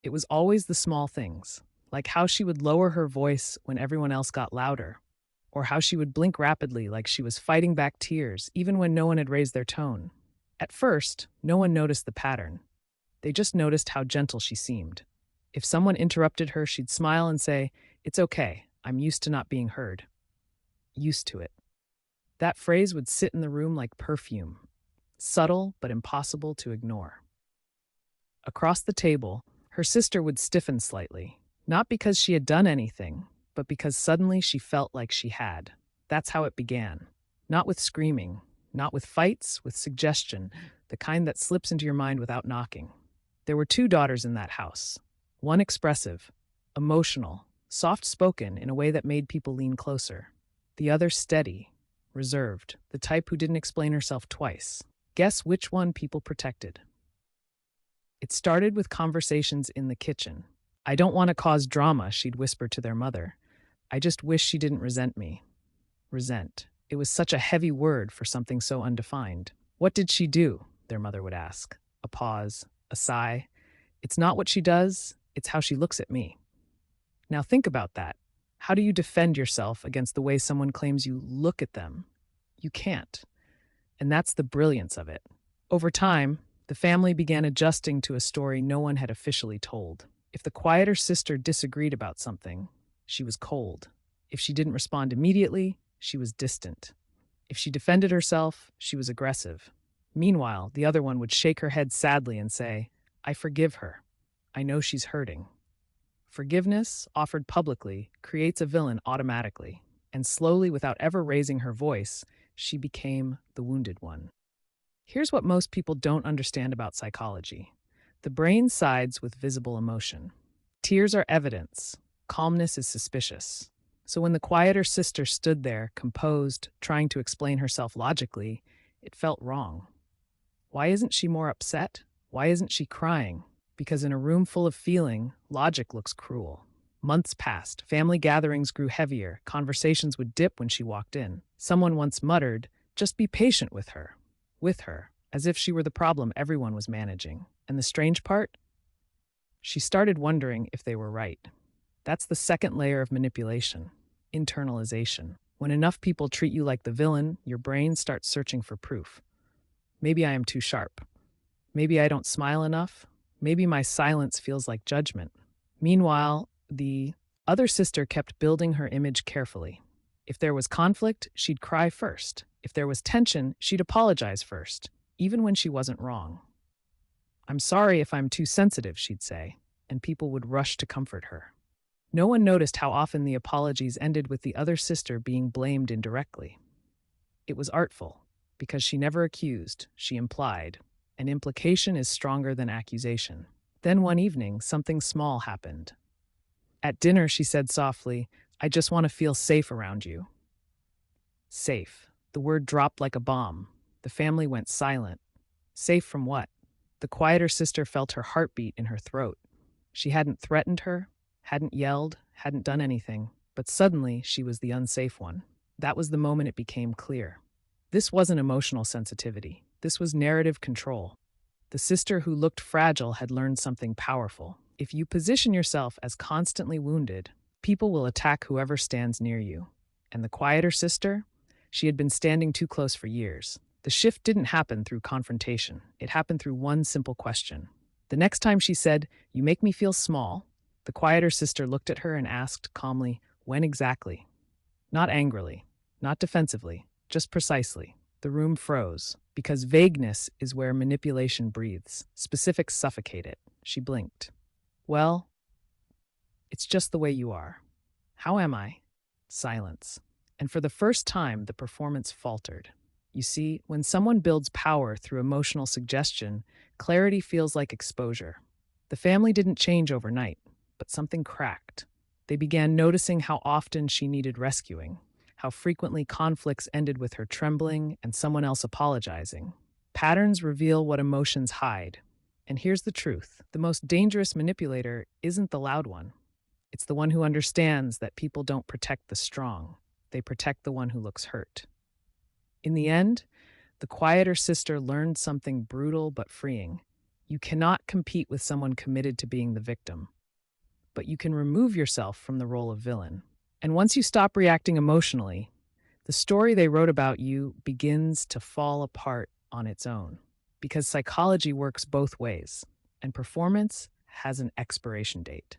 It was always the small things, like how she would lower her voice when everyone else got louder, or how she would blink rapidly like she was fighting back tears even when no one had raised their tone. At first, no one noticed the pattern. They just noticed how gentle she seemed. If someone interrupted her, she'd smile and say, "It's okay, I'm used to not being heard." Used to it. That phrase would sit in the room like perfume, subtle but impossible to ignore. Across the table, her sister would stiffen slightly, not because she had done anything, but because suddenly she felt like she had. That's how it began. Not with screaming, not with fights, with suggestion, the kind that slips into your mind without knocking. There were two daughters in that house. One expressive, emotional, soft spoken in a way that made people lean closer. The other steady, reserved, the type who didn't explain herself twice. Guess which one people protected? It started with conversations in the kitchen. "I don't want to cause drama," she'd whisper to their mother. "I just wish she didn't resent me." Resent. It was such a heavy word for something so undefined. "What did she do?" their mother would ask. A pause, a sigh. "It's not what she does, it's how she looks at me." Now think about that. How do you defend yourself against the way someone claims you look at them? You can't. And that's the brilliance of it. Over time, the family began adjusting to a story no one had officially told. If the quieter sister disagreed about something, she was cold. If she didn't respond immediately, she was distant. If she defended herself, she was aggressive. Meanwhile, the other one would shake her head sadly and say, "I forgive her. I know she's hurting." Forgiveness, offered publicly, creates a villain automatically, and slowly, without ever raising her voice, she became the wounded one. Here's what most people don't understand about psychology. The brain sides with visible emotion. Tears are evidence. Calmness is suspicious. So when the quieter sister stood there, composed, trying to explain herself logically, it felt wrong. Why isn't she more upset? Why isn't she crying? Because in a room full of feeling, logic looks cruel. Months passed. Family gatherings grew heavier. Conversations would dip when she walked in. Someone once muttered, "Just be patient with her." With her, as if she were the problem everyone was managing. And the strange part? She started wondering if they were right. That's the second layer of manipulation, internalization. When enough people treat you like the villain, your brain starts searching for proof. Maybe I am too sharp. Maybe I don't smile enough. Maybe my silence feels like judgment. Meanwhile, the other sister kept building her image carefully. If there was conflict, she'd cry first. If there was tension, she'd apologize first, even when she wasn't wrong. "I'm sorry if I'm too sensitive," she'd say, and people would rush to comfort her. No one noticed how often the apologies ended with the other sister being blamed indirectly. It was artful, because she never accused, she implied. And implication is stronger than accusation. Then one evening, something small happened. At dinner, she said softly, "I just want to feel safe around you." Safe. The word dropped like a bomb. The family went silent. Safe from what? The quieter sister felt her heartbeat in her throat. She hadn't threatened her, hadn't yelled, hadn't done anything, but suddenly she was the unsafe one. That was the moment it became clear. This wasn't emotional sensitivity. This was narrative control. The sister who looked fragile had learned something powerful. If you position yourself as constantly wounded, people will attack whoever stands near you. And the quieter sister? She had been standing too close for years. The shift didn't happen through confrontation. It happened through one simple question. The next time she said, "You make me feel small," the quieter sister looked at her and asked calmly, "When exactly?" Not angrily, not defensively, just precisely. The room froze, because vagueness is where manipulation breathes. Specifics suffocate it. She blinked. "Well, it's just the way you are." "How am I?" Silence. And for the first time, the performance faltered. You see, when someone builds power through emotional suggestion, clarity feels like exposure. The family didn't change overnight, but something cracked. They began noticing how often she needed rescuing, how frequently conflicts ended with her trembling and someone else apologizing. Patterns reveal what emotions hide. And here's the truth: the most dangerous manipulator isn't the loud one. It's the one who understands that people don't protect the strong, they protect the one who looks hurt. In the end, the quieter sister learned something brutal but freeing. You cannot compete with someone committed to being the victim, but you can remove yourself from the role of villain. And once you stop reacting emotionally, the story they wrote about you begins to fall apart on its own. Because psychology works both ways, and performance has an expiration date.